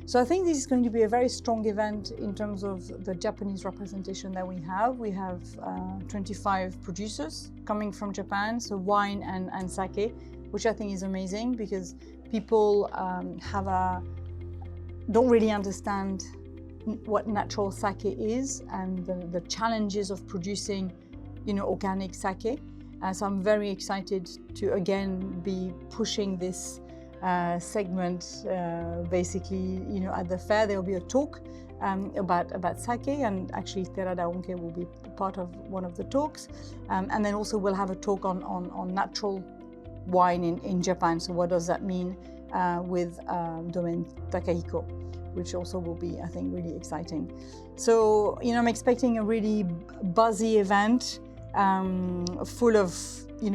So I think this is going to be a very strong event in terms of the Japanese representation that we have. We have 25 producers coming from Japan, so wine and sake, which I think is amazing because people don't really understand what natural sake is and the challenges of producing, organic sake. So I'm very excited to again be pushing this segment. Basically, at the fair there will be a talk about sake, and actually Terada Onke will be part of one of the talks, and then also we'll have a talk on natural wine in Japan. So what does that mean with Domaine Takahiko, which also will be, I think, really exciting. So, I'm expecting a really buzzy event full of,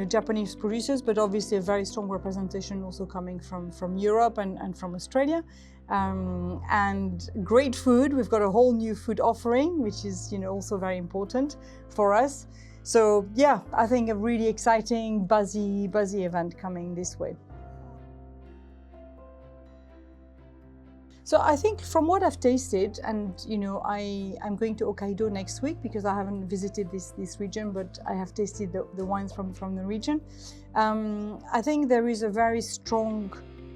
Japanese producers, but obviously a very strong representation also coming from Europe and from Australia. And great food. We've got a whole new food offering, which is, also very important for us. So, yeah, I think a really exciting, buzzy event coming this way. So I think from what I've tasted, and I'm going to Hokkaido next week because I haven't visited this region, but I have tasted the wines from the region. I think there is a very strong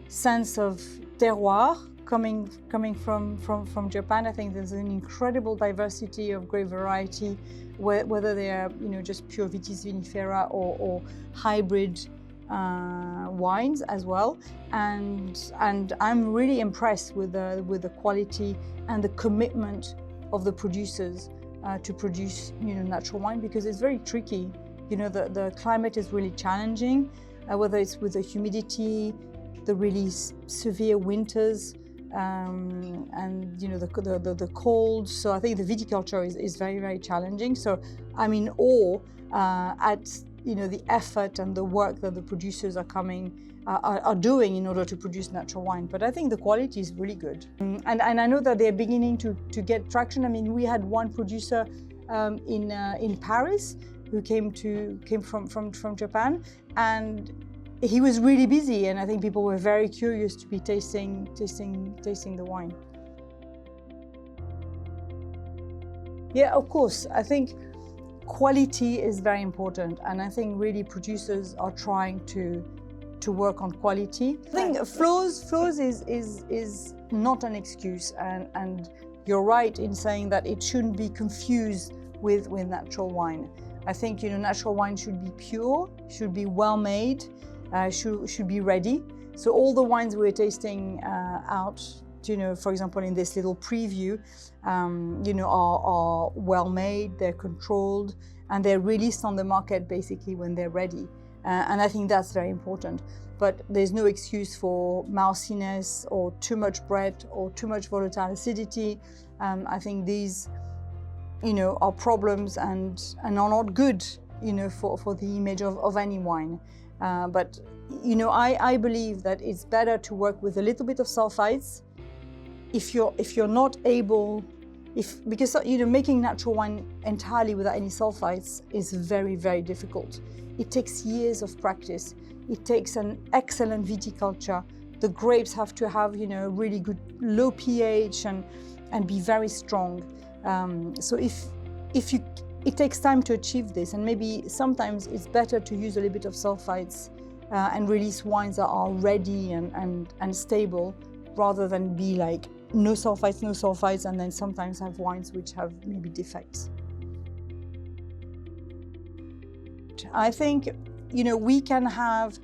sense of terroir coming from Japan. I think there's an incredible diversity of grape variety, whether they are just pure Vitis vinifera or hybrid wines as well, and I'm really impressed with the quality and the commitment of the producers to produce natural wine, because it's very tricky. The climate is really challenging, whether it's with the humidity, the really severe winters, and the cold. So I think the viticulture is very, very challenging. So I'm in awe at the effort and the work that the producers are doing in order to produce natural wine. But I think the quality is really good. And I know that they're beginning to get traction. I mean, we had one producer in Paris who came from Japan, and he was really busy, and I think people were very curious to be tasting the wine. Yeah, of course. I think quality is very important, and I think really producers are trying to work on quality. I think flaws is not an excuse, and you're right in saying that it shouldn't be confused with natural wine. I think natural wine should be pure, should be well made, should be ready. So all the wines we're tasting out, for example, in this little preview, are well made, they're controlled, and they're released on the market basically when they're ready. And I think that's very important. But there's no excuse for moussiness or too much bread or too much volatile acidity. I think these, are problems and are not good, for the image of any wine. But I believe that it's better to work with a little bit of sulfites if you're not able, because making natural wine entirely without any sulfites is very, very difficult. It takes years of practice. It takes an excellent viticulture. The grapes have to have really good low pH and be very strong. So it takes time to achieve this, and maybe sometimes it's better to use a little bit of sulfites and release wines that are ready and stable, rather than be like no sulfites, and then sometimes have wines which have maybe defects. I think, we can have,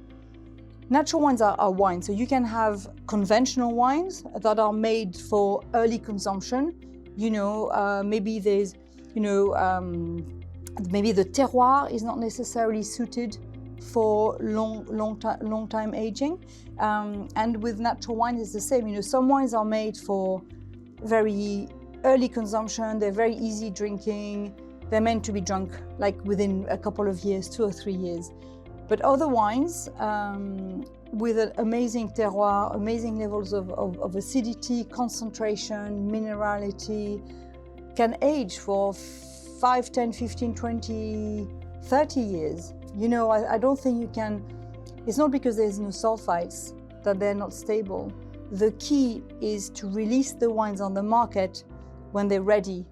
natural wines are wines, so you can have conventional wines that are made for early consumption. Maybe there's, maybe the terroir is not necessarily suited for long time aging. And with natural wine it's the same. Some wines are made for very early consumption, they're very easy drinking, they're meant to be drunk like within a couple of years, 2 or 3 years. But other wines with an amazing terroir, amazing levels of acidity, concentration, minerality, can age for 5, 10, 15, 20, 30 years. I don't think you can, it's not because there's no sulfites that they're not stable. the key is to release the wines on the market when they're ready.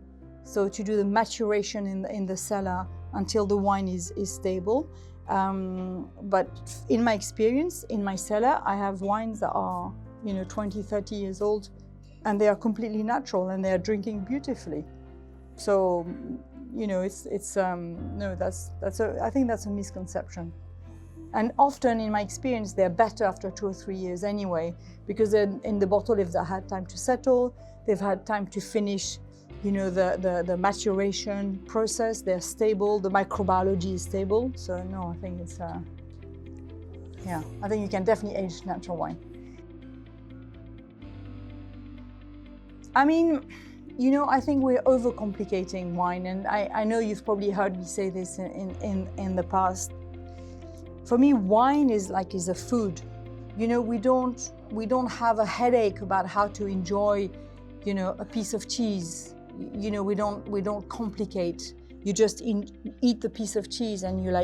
So to do the maturation in the cellar until the wine is stable. But in my experience, in my cellar, I have wines that are, 20, 30 years old, and they are completely natural and they are drinking beautifully. So, I think that's a misconception. And often in my experience, they're better after 2 or 3 years anyway, because then in the bottle, if they've had time to settle, they've had time to finish, the maturation process, they're stable, the microbiology is stable. So no, I think it's, I think you can definitely age natural wine. I mean, I think we're overcomplicating wine, and I know you've probably heard me say this in the past. For me, wine is a food. We don't have a headache about how to enjoy, a piece of cheese. We don't complicate. You just eat the piece of cheese and you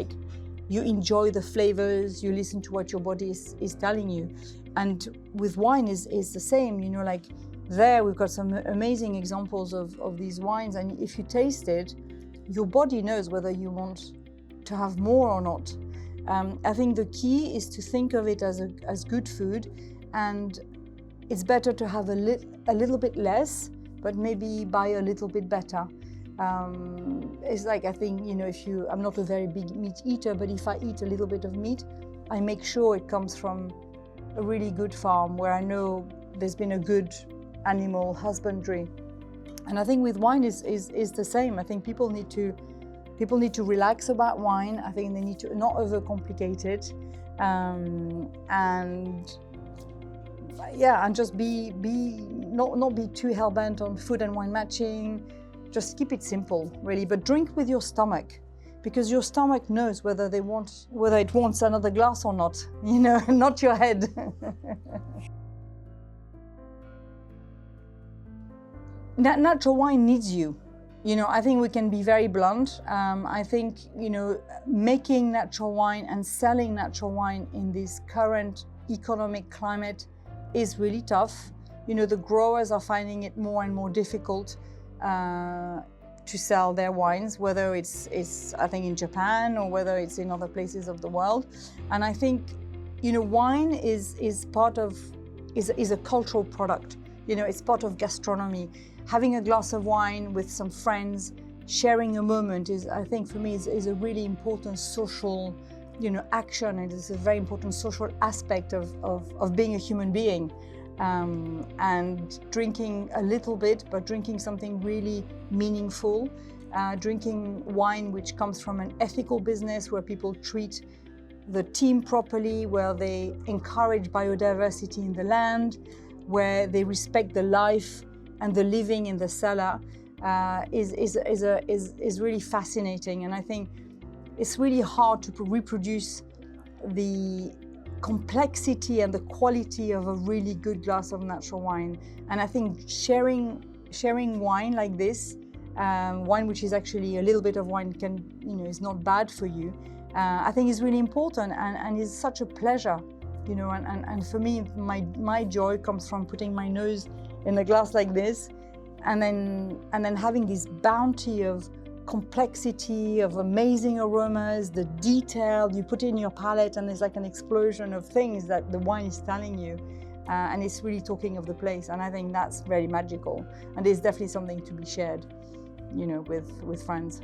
enjoy the flavors, you listen to what your body is telling you. And with wine is the same, there we've got some amazing examples of these wines, and if you taste it, your body knows whether you want to have more or not. I think the key is to think of it as good food, and it's better to have a little bit less, but maybe buy a little bit better. It's I think, I'm not a very big meat eater, but if I eat a little bit of meat, I make sure it comes from a really good farm where I know there's been a good animal husbandry. And I think with wine is the same. I think people need to relax about wine. I think they need to not overcomplicate it, and just not be too hell-bent on food and wine matching. Just keep it simple, really, but drink with your stomach, because your stomach knows whether it wants another glass or not, not your head. Natural wine needs you. I think we can be very blunt. I think, making natural wine and selling natural wine in this current economic climate is really tough. The growers are finding it more and more difficult to sell their wines, whether it's I think in Japan or whether it's in other places of the world. And I think, wine is a cultural product. It's part of gastronomy. Having a glass of wine with some friends, sharing a moment I think for me is a really important social, action. It is a very important social aspect of being a human being. And drinking a little bit, but drinking something really meaningful, drinking wine which comes from an ethical business where people treat the team properly, where they encourage biodiversity in the land, where they respect the life and the living in the cellar, is really fascinating. And I think it's really hard to reproduce the complexity and the quality of a really good glass of natural wine. And I think sharing wine like this, wine which is actually a little bit of wine is not bad for you, I think is really important and is such a pleasure, and for me, my joy comes from putting my nose in a glass like this, and then having this bounty of complexity, of amazing aromas, the detail you put in your palate, and there's like an explosion of things that the wine is telling you, and it's really talking of the place. And I think that's very magical, and it's definitely something to be shared, with friends.